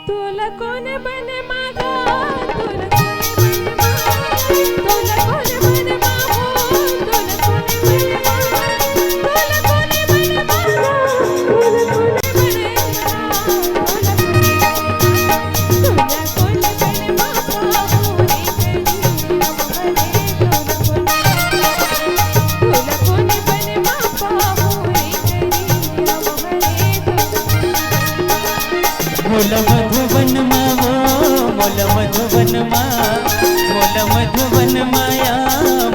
तुला कोण बन मागा तुला कोण बन तुला कोण बन मागो तुला कोण बन तुला कोण बन मागा तुला कोण बन तुला कोण बन मागा होरे करी अमरे तुला कोण बन मागा होरे करी अमरे मोल मधुबन मावो मोल मधुबन मा मोल मधुबन माया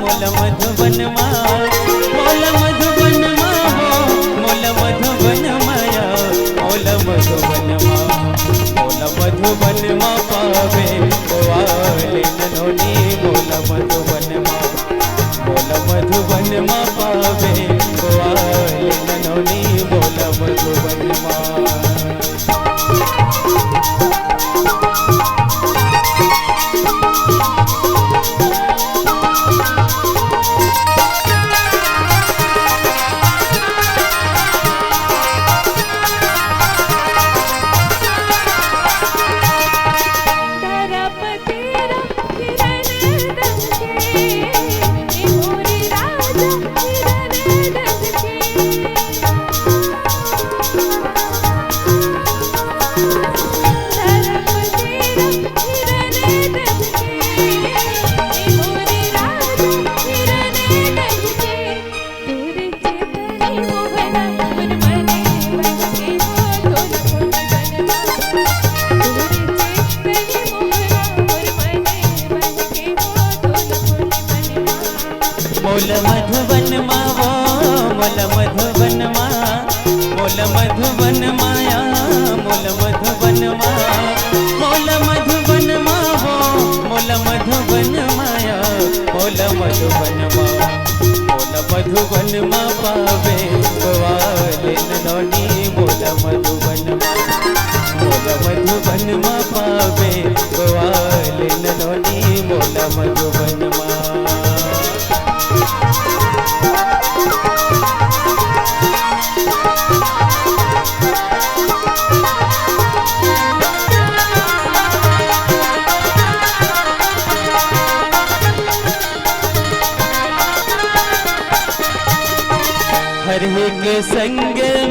मोल मधुबन मा मोल मधुबन मावो मोल मधुबन माया मोल मधुबन मा मोल मधुबन मा पावे वाले ननोनी मोल मधुबन मा मोल मधुबन मा पावे वाले ननोनी मोल मधुबन मा मोल मधुबन मावो मोल मधुबन मा मोल मधुबन माया मोल मधुबन मा मोल मधुबन मावो मोल मधुबन माया मोल मधुबन मा मोल मधुबन मा पावे वाले ननोनी मोल मधुबन मा मोल मधुबन मा पावे वाले ननोनी मोल मधुबन मा हर के संग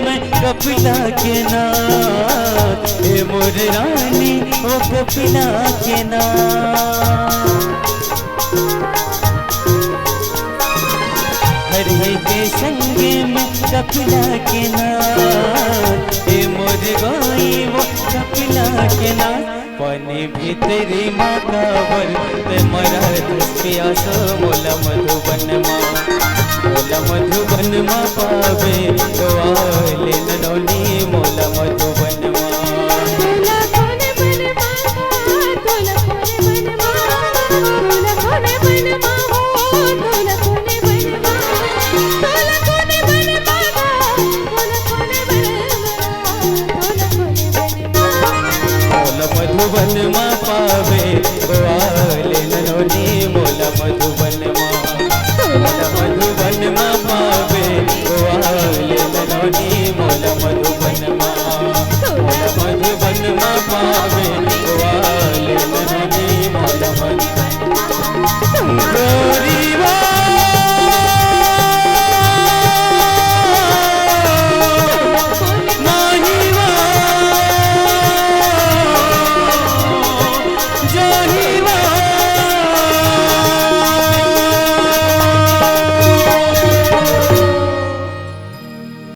में कपिला के नाथ हे मोर रानी ओ कपिला के नाथ हर के संग में कपिला के नाथ हे मोर गोई वो कपिला के नाथ पानी भीतरी माता वर्त मरा प्यास मोल मधुबन मा मोल मधुबन मा पावे वाले ननोनी मोल मधुबन मा तुला कोण बन मागा तुला कोण बन तुला कोण बन मागो तुला कोण बन तुला कोण बन मागा तुला कोण बन तुला कोण बन मोल मधुबन मा पावे